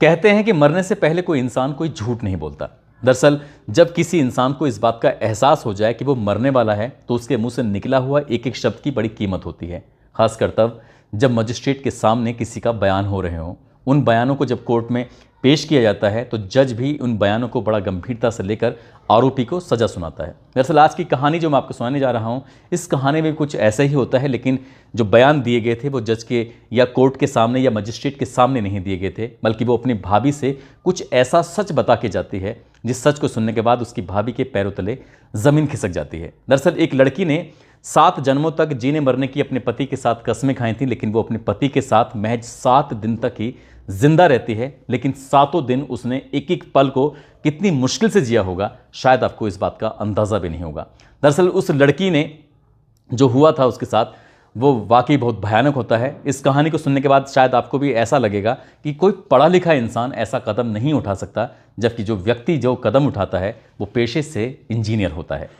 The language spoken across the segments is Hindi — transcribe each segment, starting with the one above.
कहते हैं कि मरने से पहले कोई इंसान कोई झूठ नहीं बोलता। दरअसल जब किसी इंसान को इस बात का एहसास हो जाए कि वो मरने वाला है तो उसके मुंह से निकला हुआ एक एक शब्द की बड़ी कीमत होती है। खासकर तब जब मजिस्ट्रेट के सामने किसी का बयान हो रहे हो। उन बयानों को जब कोर्ट में पेश किया जाता है तो जज भी उन बयानों को बड़ा गंभीरता से लेकर आरोपी को सजा सुनाता है। दरअसल आज की कहानी जो मैं आपको सुनाने जा रहा हूँ, इस कहानी में कुछ ऐसा ही होता है, लेकिन जो बयान दिए गए थे वो जज के या कोर्ट के सामने या मजिस्ट्रेट के सामने नहीं दिए गए थे, बल्कि वो अपनी भाभी से कुछ ऐसा सच बता के जाती है जिस सच को सुनने के बाद उसकी भाभी के पैरों तले ज़मीन खिसक जाती है। दरअसल एक लड़की ने 7 जन्मों तक जीने मरने की अपने पति के साथ कस्में खाई थी, लेकिन वो अपने पति के साथ महज 7 दिन तक ही जिंदा रहती है। लेकिन 7 दिन उसने एक एक पल को कितनी मुश्किल से जिया होगा, शायद आपको इस बात का अंदाज़ा भी नहीं होगा। दरअसल उस लड़की ने जो हुआ था उसके साथ वो वाकई बहुत भयानक होता है। इस कहानी को सुनने के बाद शायद आपको भी ऐसा लगेगा कि कोई पढ़ा लिखा इंसान ऐसा कदम नहीं उठा सकता, जबकि जो व्यक्ति जो कदम उठाता है वो पेशे से इंजीनियर होता है।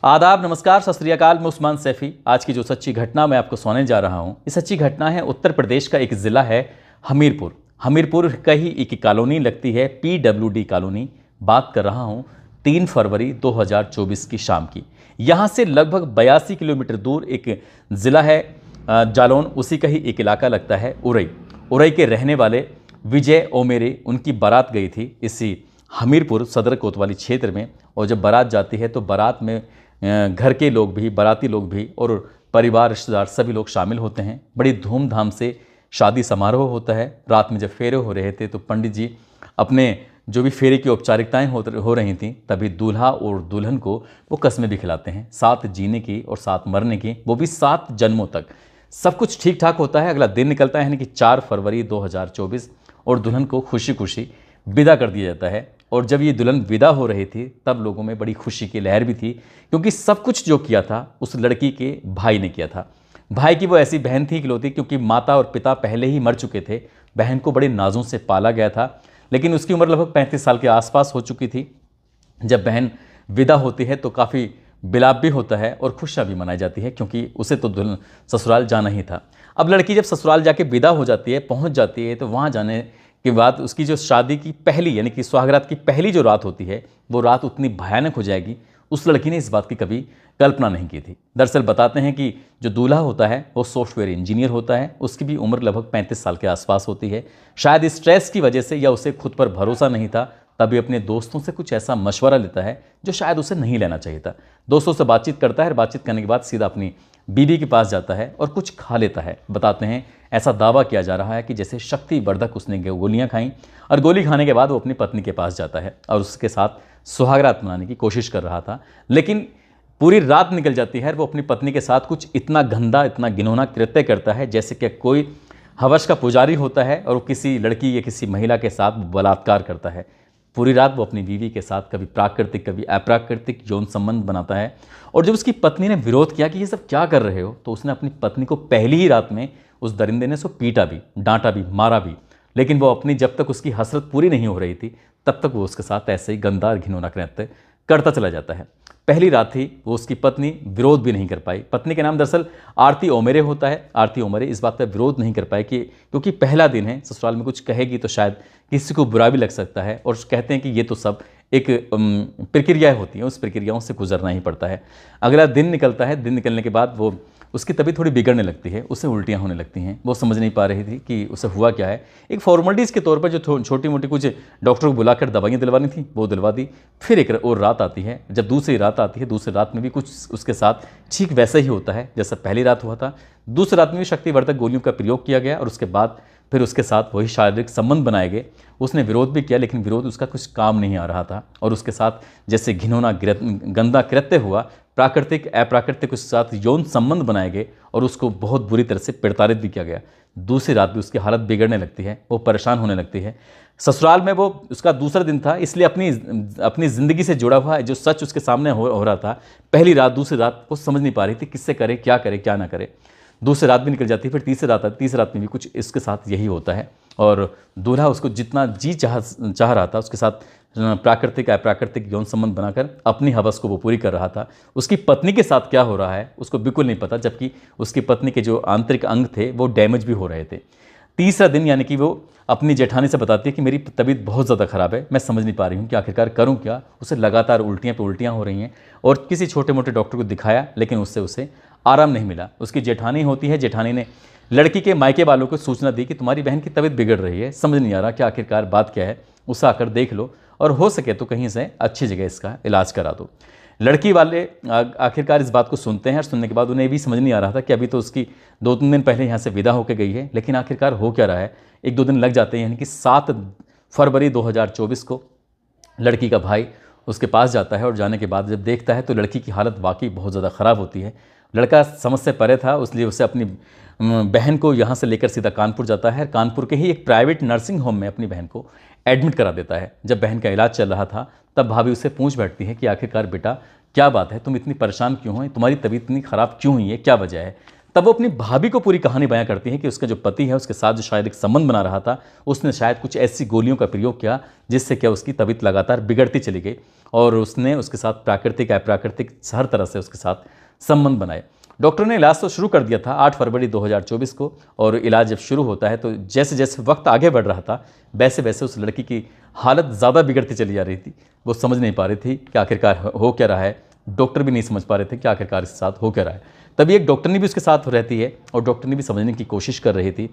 आदाब, नमस्कार, सत श्री अकाल। मैं उस्मान सैफी। आज की जो सच्ची घटना मैं आपको सुनाने जा रहा हूँ, ये सच्ची घटना है उत्तर प्रदेश का एक ज़िला है हमीरपुर। हमीरपुर का ही एक कॉलोनी लगती है PWD कॉलोनी। बात कर रहा हूँ 3 फरवरी 2024 की शाम की। यहाँ से लगभग 82 किलोमीटर दूर एक ज़िला है जालौन, उसी का ही एक इलाका लगता है उरई। उरई के रहने वाले विजय ओमेरे, उनकी बारात गई थी इसी हमीरपुर सदर कोतवाली क्षेत्र में। और जब बारात जाती है तो बारात में घर के लोग भी, बाराती लोग भी और परिवार रिश्तेदार सभी लोग शामिल होते हैं। बड़ी धूमधाम से शादी समारोह होता है। रात में जब फेरे हो रहे थे तो पंडित जी अपने जो भी फेरे की औपचारिकताएं हो रही थीं, तभी दूल्हा और दुल्हन को वो कस्में भी खिलाते हैं, 7 जीने की और 7 मरने की, वो भी 7 जन्मों तक। सब कुछ ठीक ठाक होता है। अगला दिन निकलता है यानी कि 4 फरवरी 2024 और दुल्हन को खुशी खुशी विदा कर दिया जाता है। और जब ये दुल्हन विदा हो रही थी तब लोगों में बड़ी खुशी की लहर भी थी, क्योंकि सब कुछ जो किया था उस लड़की के भाई ने किया था। भाई की वो ऐसी बहन थी इकलौती, क्योंकि माता और पिता पहले ही मर चुके थे। बहन को बड़े नाजों से पाला गया था, लेकिन उसकी उम्र लगभग 35 साल के आसपास हो चुकी थी। जब बहन विदा होती है तो काफ़ी विलाप भी होता है और खुशियाँ भी मनाई जाती है, क्योंकि उसे तो दुल्हन ससुराल जाना ही था। अब लड़की जब ससुराल जाके विदा हो जाती है, पहुँच जाती है, तो वहाँ जाने के बाद उसकी जो शादी की पहली यानी कि सुहागरात की पहली जो रात होती है, वो रात उतनी भयानक हो जाएगी, उस लड़की ने इस बात की कभी कल्पना नहीं की थी। दरअसल बताते हैं कि जो दूल्हा होता है वो सॉफ्टवेयर इंजीनियर होता है। उसकी भी उम्र लगभग 35 साल के आसपास होती है। शायद स्ट्रेस की वजह से या उसे खुद पर भरोसा नहीं था, तभी अपने दोस्तों से कुछ ऐसा मशवरा लेता है जो शायद उसे नहीं लेना चाहिए था। दोस्तों से बातचीत करता है और बातचीत करने के बाद सीधा अपनी बीवी के पास जाता है और कुछ खा लेता है। बताते हैं ऐसा दावा किया जा रहा है कि जैसे शक्तिवर्धक उसने गोलियां खाईं, और गोली खाने के बाद वो अपनी पत्नी के पास जाता है और उसके साथ सुहागरात मनाने की कोशिश कर रहा था। लेकिन पूरी रात निकल जाती है और वो अपनी पत्नी के साथ कुछ इतना गंदा, इतना घिनौना कृत्य करता है जैसे कि कोई हवस का पुजारी होता है और वो किसी लड़की या किसी महिला के साथ बलात्कार करता है। पूरी रात वो अपनी बीवी के साथ कभी प्राकृतिक कभी अप्राकृतिक यौन संबंध बनाता है। और जब उसकी पत्नी ने विरोध किया कि ये सब क्या कर रहे हो, तो उसने अपनी पत्नी को पहली ही रात में उस दरिंदे ने उसको पीटा भी, डांटा भी, मारा भी। लेकिन वो अपनी जब तक उसकी हसरत पूरी नहीं हो रही थी तब तक वो उसके साथ ऐसे ही गंदा और घिनौना कृत्य करता चला जाता है। पहली रात थी, वो उसकी पत्नी विरोध भी नहीं कर पाई। पत्नी के नाम दरअसल आरती ओमेरे होता है। आरती ओमेरे इस बात पर विरोध नहीं कर पाए कि क्योंकि पहला दिन है, ससुराल में कुछ कहेगी तो शायद किसी को बुरा भी लग सकता है। और कहते हैं कि ये तो सब एक प्रक्रियाएं होती हैं, उस प्रक्रियाओं से गुजरना ही पड़ता है। अगला दिन निकलता है। दिन निकलने के बाद वो उसकी तबीयत थोड़ी बिगड़ने लगती है, उसे उल्टियाँ होने लगती हैं। वो समझ नहीं पा रही थी कि उसे हुआ क्या है। एक फॉर्मेलिटीज़ के तौर पर जो छोटी मोटी कुछ डॉक्टर को बुलाकर दवाइयाँ दिलवानी थी वो दिलवा दी। फिर एक और रात आती है। जब दूसरी रात आती है, दूसरी रात में भी कुछ उसके साथ ठीक वैसा ही होता है जैसा पहली रात हुआ था। दूसरी रात में भी शक्तिवर्धक गोलियों का प्रयोग किया गया और उसके बाद फिर उसके साथ वही शारीरिक संबंध बनाए गए। उसने विरोध भी किया, लेकिन विरोध उसका कुछ काम नहीं आ रहा था। और उसके साथ जैसे घिनौना गंदा कृत्य हुआ, प्राकृतिक अप्राकृतिक उसके साथ यौन संबंध बनाए गए और उसको बहुत बुरी तरह से प्रताड़ित भी किया गया। दूसरी रात भी उसकी हालत बिगड़ने लगती है, वो परेशान होने लगती है। ससुराल में वो उसका दूसरा दिन था, इसलिए अपनी ज़िंदगी से जुड़ा हुआ जो सच उसके सामने हो रहा था, पहली रात दूसरी रात वो समझ नहीं पा रही थी किससे करे क्या ना करे। दूसरी रात भी निकल जाती है, फिर तीसरी रात आती है। तीसरी रात में भी कुछ इसके साथ यही होता है और दूल्हा उसको जितना चाह रहा था उसके साथ प्राकृतिक अप्राकृतिक यौन संबंध बनाकर अपनी हवस को वो पूरी कर रहा था। उसकी पत्नी के साथ क्या हो रहा है उसको बिल्कुल नहीं पता, जबकि उसकी पत्नी के जो आंतरिक अंग थे वो डैमेज भी हो रहे थे। तीसरा दिन यानी कि वो अपनी जेठानी से बताती है कि मेरी तबीयत बहुत ज़्यादा ख़राब है, मैं समझ नहीं पा रही हूँ कि आखिरकार करूँ क्या। उसे लगातार उल्टियाँ पे उल्टियाँ हो रही हैं और किसी छोटे मोटे डॉक्टर को दिखाया लेकिन उससे उसे आराम नहीं मिला। उसकी जेठानी होती है, जेठानी ने लड़की के मायके वालों को सूचना दी कि तुम्हारी बहन की तबीयत बिगड़ रही है, समझ नहीं आ रहा कि आखिरकार बात क्या है, उसे आकर देख लो और हो सके तो कहीं से अच्छी जगह इसका इलाज करा दो। लड़की वाले आखिरकार इस बात को सुनते हैं और सुनने के बाद उन्हें भी समझ नहीं आ रहा था कि अभी तो उसकी 2-3 दिन पहले यहाँ से विदा होकर गई है, लेकिन आखिरकार हो क्या रहा है। 1-2 दिन लग जाते हैं, यानी कि 7 फरवरी 2024 को लड़की का भाई उसके पास जाता है और जाने के बाद जब देखता है तो लड़की की हालत वाकई बहुत ज़्यादा ख़राब होती है। लड़का समझ से परे था, इसलिए उसे अपनी बहन को यहाँ से लेकर सीधा कानपुर जाता है। कानपुर के ही एक प्राइवेट नर्सिंग होम में अपनी बहन को एडमिट करा देता है। जब बहन का इलाज चल रहा था तब भाभी उससे पूछ बैठती है कि आखिरकार बेटा क्या बात है, तुम इतनी परेशान क्यों हो, तुम्हारी तबीयत इतनी ख़राब क्यों हुई है, क्या वजह है। तब वो अपनी भाभी को पूरी कहानी बयां करती है कि उसका जो पति है उसके साथ जो शायद एक संबंध बना रहा था, उसने शायद कुछ ऐसी गोलियों का प्रयोग किया जिससे क्या उसकी तबीयत लगातार बिगड़ती चली गई और उसने उसके साथ प्राकृतिक अप्राकृतिक हर तरह से उसके साथ संबंध बनाए। डॉक्टर ने इलाज तो शुरू कर दिया था 8 फरवरी 2024 को, और इलाज जब शुरू होता है तो जैसे जैसे वक्त आगे बढ़ रहा था वैसे वैसे उस लड़की की हालत ज़्यादा बिगड़ती चली जा रही थी। वो समझ नहीं पा रही थी कि आखिरकार हो क्या रहा है, डॉक्टर भी नहीं समझ पा रहे थे कि आखिरकार इसके साथ हो क्या रहा है। तभी एक डॉक्टरनी भी उसके साथ रहती है और डॉक्टरनी भी समझने की कोशिश कर रही थी।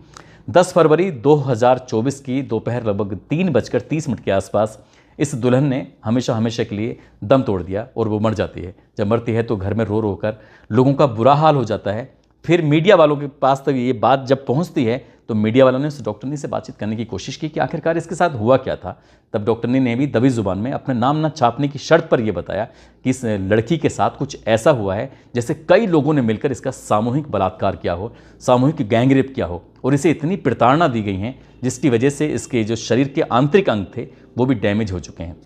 10 फरवरी 2024 की दोपहर लगभग 3:30 के आसपास इस दुल्हन ने हमेशा हमेशा के लिए दम तोड़ दिया और वो मर जाती है। जब मरती है तो घर में रो रो कर लोगों का बुरा हाल हो जाता है। फिर मीडिया वालों के पास तक ये बात जब पहुंचती है तो मीडिया वालों ने उस डॉक्टरनी से बातचीत करने की कोशिश की कि आखिरकार इसके साथ हुआ क्या था। तब डॉक्टरनी ने भी दबी जुबान में अपने नाम न छापने की शर्त पर यह बताया कि इस लड़की के साथ कुछ ऐसा हुआ है जैसे कई लोगों ने मिलकर इसका सामूहिक बलात्कार किया हो, सामूहिक गैंगरेप किया हो और इसे इतनी प्रताड़ना दी गई हैं जिसकी वजह से इसके जो शरीर के आंतरिक अंग थे वो भी डैमेज हो चुके हैं।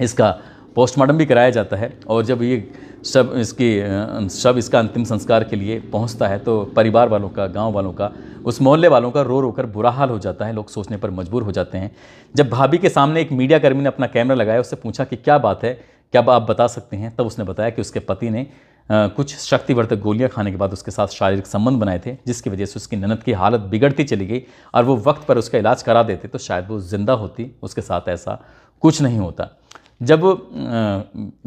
इसका पोस्टमार्टम भी कराया जाता है और जब ये शव इसका अंतिम संस्कार के लिए पहुंचता है तो परिवार वालों का, गांव वालों का, उस मोहल्ले वालों का रो रो कर बुरा हाल हो जाता है। लोग सोचने पर मजबूर हो जाते हैं। जब भाभी के सामने एक मीडिया कर्मी ने अपना कैमरा लगाया, उससे पूछा कि क्या बात है, क्या आप बता सकते हैं। तब उसने बताया कि उसके पति ने कुछ शक्तिवर्धक गोलियां खाने के बाद उसके साथ शारीरिक संबंध बनाए थे जिसकी वजह से उसकी ननद की हालत बिगड़ती चली गई और वो वक्त पर उसका इलाज करा देते तो शायद वो जिंदा होती, उसके साथ ऐसा कुछ नहीं होता। जब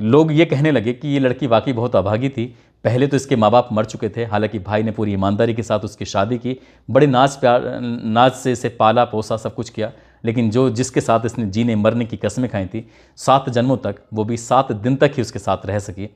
लोग ये कहने लगे कि ये लड़की वाकई बहुत अभागी थी, पहले तो इसके माँ बाप मर चुके थे, हालांकि भाई ने पूरी ईमानदारी के साथ उसकी शादी की, बड़े नाच से इसे पाला पोसा सब कुछ किया, लेकिन जिसके साथ इसने जीने मरने की कस्में खाई थी 7 जन्मों तक, वो भी 7 दिन तक ही उसके साथ रह सकी।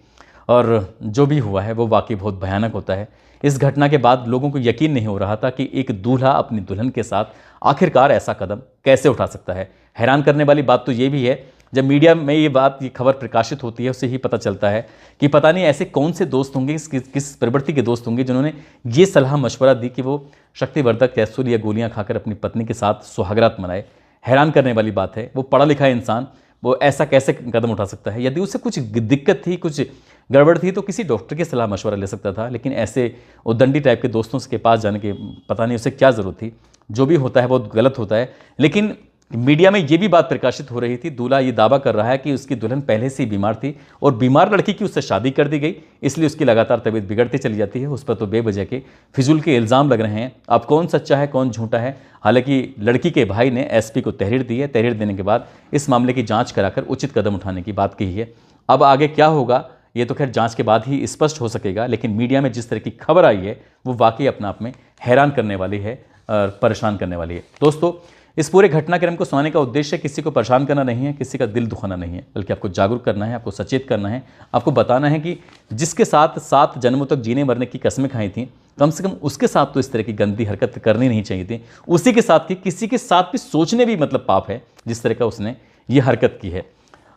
और जो भी हुआ है वो वाकई बहुत भयानक होता है। इस घटना के बाद लोगों को यकीन नहीं हो रहा था कि एक दूल्हा अपनी दुल्हन के साथ आखिरकार ऐसा कदम कैसे उठा सकता है। हैरान करने वाली बात तो ये भी है, जब मीडिया में ये खबर प्रकाशित होती है उससे ही पता चलता है कि पता नहीं ऐसे कौन से दोस्त होंगे, किस प्रवृत्ति के दोस्त होंगे जिन्होंने ये सलाह मशवरा दी कि वो शक्तिवर्धक कैप्सूल या गोलियां खाकर अपनी पत्नी के साथ सुहागरात मनाए। हैरान करने वाली बात है, वो पढ़ा लिखा इंसान वो ऐसा कैसे कदम उठा सकता है। यदि उसे कुछ दिक्कत थी, कुछ गड़बड़ थी तो किसी डॉक्टर की सलाह मशवरा ले सकता था, लेकिन ऐसे उद्दंडी टाइप के दोस्तों के पास जाने की पता नहीं उसे क्या ज़रूरत थी। जो भी होता है बहुत गलत होता है। लेकिन मीडिया में ये भी बात प्रकाशित हो रही थी, दूल्हा ये दावा कर रहा है कि उसकी दुल्हन पहले से ही बीमार थी और बीमार लड़की की उससे शादी कर दी गई, इसलिए उसकी लगातार तबीयत बिगड़ती चली जाती है। उस पर तो बेवजह के फिजूल के इल्ज़ाम लग रहे हैं। अब कौन सच्चा है कौन झूठा है, हालांकि लड़की के भाई ने एसपी को तहरीर दी है। तहरीर देने के बाद इस मामले की जाँच कराकर उचित कदम उठाने की बात कही है। अब आगे क्या होगा ये तो खैर जांच के बाद ही स्पष्ट हो सकेगा, लेकिन मीडिया में जिस तरह की खबर आई है वो वाकई अपने आप में हैरान करने वाली है और परेशान करने वाली है। दोस्तों, इस पूरे घटनाक्रम को सुनाने का उद्देश्य किसी को परेशान करना नहीं है, किसी का दिल दुखाना नहीं है, बल्कि आपको जागरूक करना है, आपको सचेत करना है, आपको बताना है कि जिसके साथ 7 जन्मों तक जीने मरने की कस्में खाई थी, कम से कम उसके साथ तो इस तरह की गंदी हरकत करनी नहीं चाहिए थी। उसी के साथ किसी के साथ भी सोचने भी मतलब पाप है जिस तरह का उसने ये हरकत की है।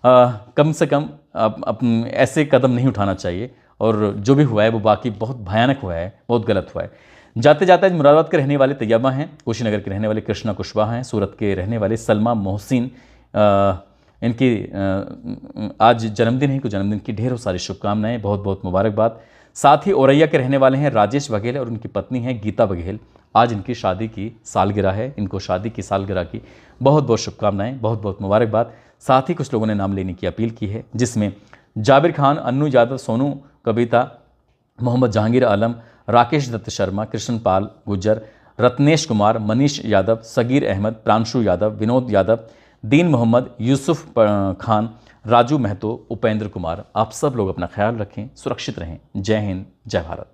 कम से कम ऐसे कदम नहीं उठाना चाहिए और जो भी हुआ है वो बाकी बहुत भयानक हुआ है, बहुत गलत हुआ है। जाते जाते आज मुरादाबाद के रहने वाले तैयबा हैं, कुशीनगर के रहने वाले कृष्णा कुशवाहा हैं, सूरत के रहने वाले सलमा मोहसिन, इनकी आज जन्मदिन है, इनको जन्मदिन की ढेरों सारी शुभकामनाएं, बहुत बहुत मुबारकबाद। साथ ही औरैया के रहने वाले हैं राजेश बघेल और उनकी पत्नी हैं गीता बघेल। आज इनकी शादी की सालगिरह है, इनको शादी की सालगिरह की बहुत बहुत शुभकामनाएं, बहुत बहुत मुबारकबाद। साथ ही कुछ लोगों ने नाम लेने की अपील की है, जिसमें जाबिर खान, अन्नू यादव, सोनू कविता, मोहम्मद जहांगीर आलम, राकेश दत्त शर्मा, कृष्णपाल गुज्जर, रत्नेश कुमार, मनीष यादव, सगीर अहमद, प्रांशु यादव, विनोद यादव, दीन मोहम्मद, यूसुफ खान, राजू महतो, उपेंद्र कुमार। आप सब लोग अपना ख्याल रखें, सुरक्षित रहें। जय हिंद, जय भारत।